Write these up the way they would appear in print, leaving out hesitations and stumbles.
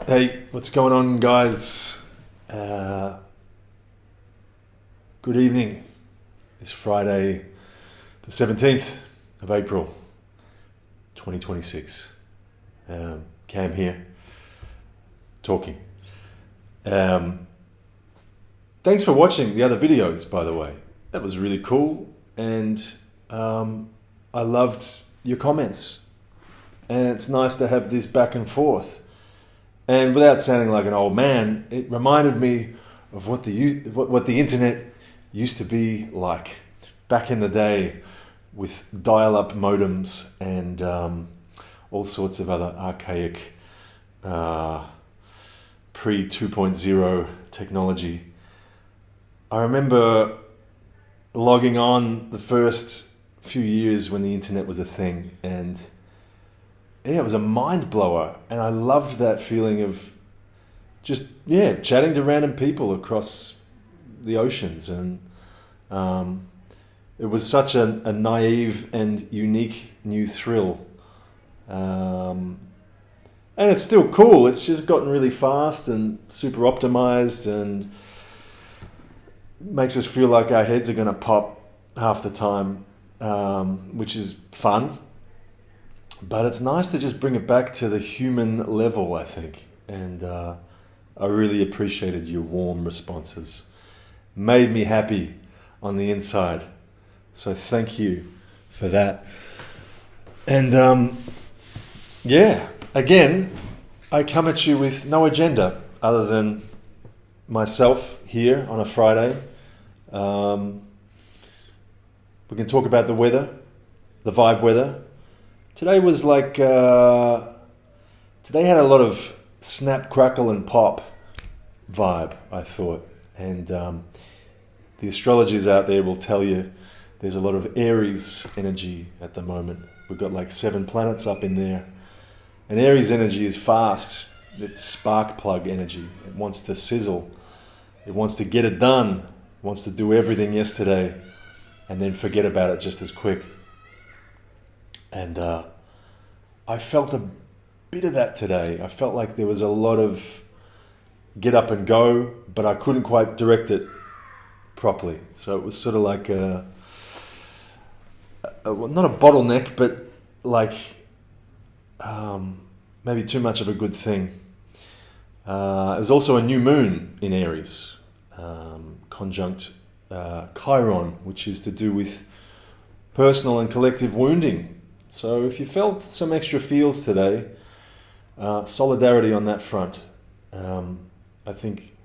Hey, what's going on, guys? Uh, Good evening. It's Friday, the 17th of April, 2026. Cam here, talking. Um, Thanks for watching the other videos, by the way. That was really cool, and I loved your comments. And it's nice to have this back and forth. And without sounding like an old man, it reminded me of what the internet used to be like back in the day, with dial-up modems and all sorts of other archaic pre 2.0 technology. I remember logging on the first few years when the internet was a thing, and yeah, it was a mind blower, and I loved that feeling of just chatting to random people across the oceans, and it was such a naive and unique new thrill, and it's still cool. It's just gotten really fast and super optimized, and makes us feel like our heads are going to pop half the time, which is fun. But it's nice to just bring it back to the human level, I think. And I really appreciated your warm responses. Made me happy on the inside. So thank you for that. And again, I come at you with no agenda other than myself here on a Friday. We can talk about the weather, the vibe weather. Today was like, today had a lot of snap, crackle and pop vibe, I thought. And the astrologers out there will tell you there's a lot of Aries energy at the moment. We've got like 7 planets up in there. And Aries energy is fast. It's spark plug energy. It wants to sizzle. It wants to get it done. It wants to do everything yesterday and then forget about it just as quick. And I felt a bit of that today. I felt like there was a lot of get up and go, but I couldn't quite direct it properly. So it was sort of like not a bottleneck, but like maybe too much of a good thing. It was also a new moon in Aries, conjunct chiron, which is to do with personal and collective wounding. So if you felt some extra feels today, solidarity on that front. I think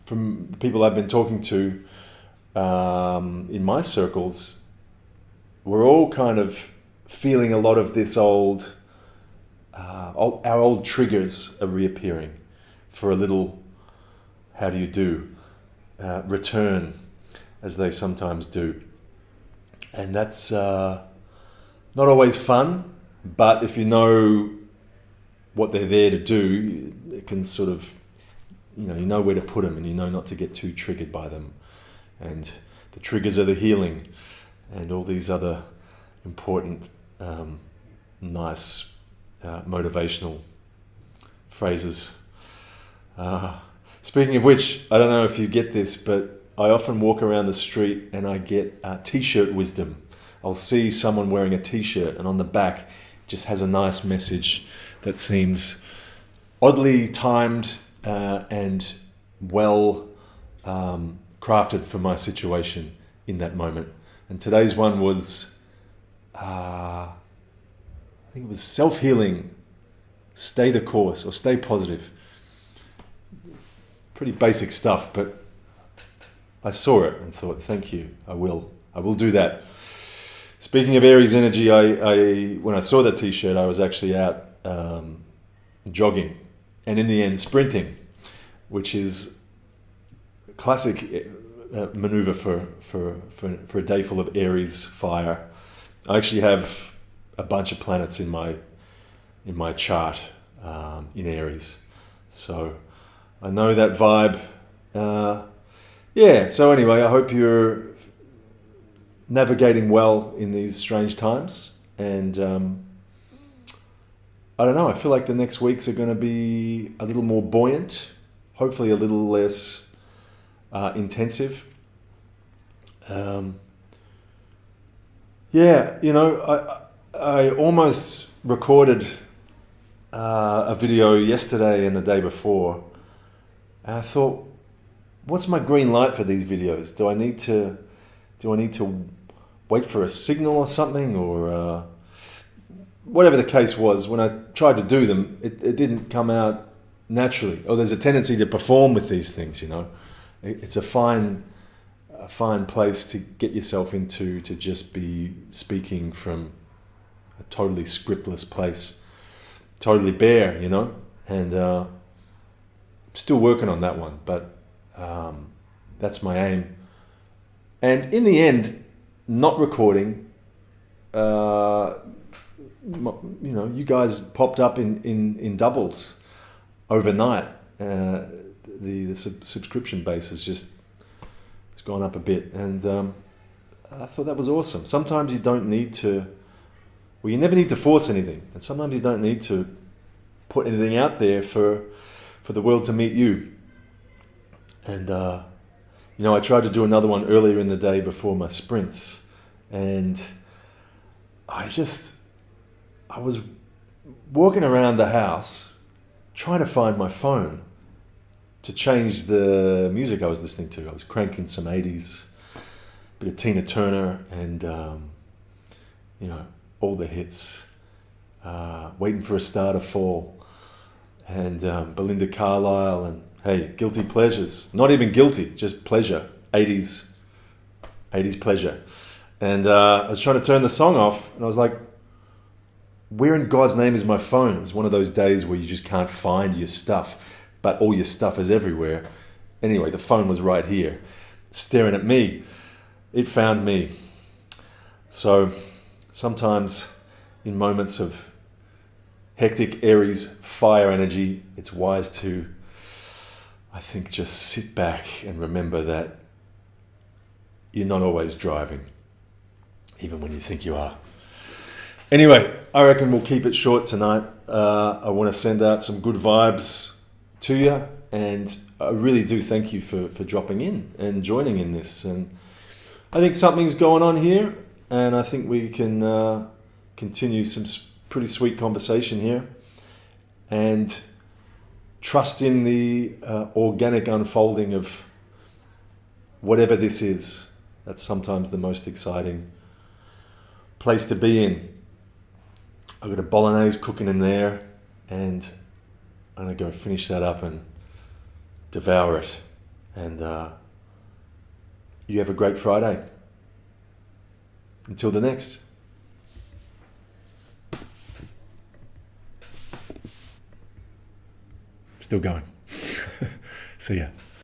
from people I've been talking to in my circles, we're all kind of feeling a lot of this our old triggers are reappearing for a little, how do you do, return, as they sometimes do. And that's not always fun, but if you know what they're there to do, it can sort of, you know where to put them, and you know not to get too triggered by them. And the triggers are the healing, and all these other important, nice, motivational phrases. Speaking of which, I don't know if you get this, but I often walk around the street and I get t-shirt wisdom. I'll see someone wearing a t-shirt, and on the back it just has a nice message that seems oddly timed and well crafted for my situation in that moment. And today's one was, I think it was self-healing, stay the course, or stay positive. Pretty basic stuff, but I saw it and thought, thank you, I will do that. Speaking of Aries energy, I when I saw that t-shirt, I was actually out jogging, and in the end sprinting, which is a classic maneuver for a day full of Aries fire. I actually have a bunch of planets in my chart in Aries, so I know that vibe. So anyway, I hope you're navigating well in these strange times, and I don't know, I feel like the next weeks are going to be a little more buoyant, hopefully a little less intensive. Yeah, you know, I almost recorded a video yesterday and the day before, and I thought, what's my green light for these videos? Do I need to wait for a signal or something, or whatever the case was? When I tried to do them, it didn't come out naturally. Oh, there's a tendency to perform with these things, you know. It's a fine place to get yourself into, to just be speaking from a totally scriptless place, totally bare, you know. And still working on that one, but that's my aim. And in the end, not recording, you know, you guys popped up in doubles overnight. The subscription base has just, it's gone up a bit, and I thought that was awesome. Sometimes you don't need to, well, you never need to force anything, and sometimes you don't need to put anything out there for the world to meet you. And you know, I tried to do another one earlier in the day before my sprints, and I was walking around the house trying to find my phone to change the music I was listening to. I was cranking some 80s, a bit of Tina Turner, and you know, all the hits, Waiting for a Star to Fall, and Belinda Carlisle, and hey, guilty pleasures. Not even guilty, just pleasure. 80s pleasure. And I was trying to turn the song off, and I was like, where in God's name is my phone? It was one of those days where you just can't find your stuff, but all your stuff is everywhere. Anyway, the phone was right here, staring at me. It found me. So sometimes in moments of hectic Aries fire energy, it's wise to, I think, just sit back and remember that you're not always driving, even when you think you are. Anyway, I reckon we'll keep it short tonight. I want to send out some good vibes to you, and I really do thank you for dropping in and joining in this. And I think something's going on here, and I think we can continue some pretty sweet conversation here, and trust in the organic unfolding of whatever this is. That's sometimes the most exciting place to be in. I've got a bolognese cooking in there, and I'm going to go finish that up and devour it. And you have a great Friday. Until the next. Still going. See ya.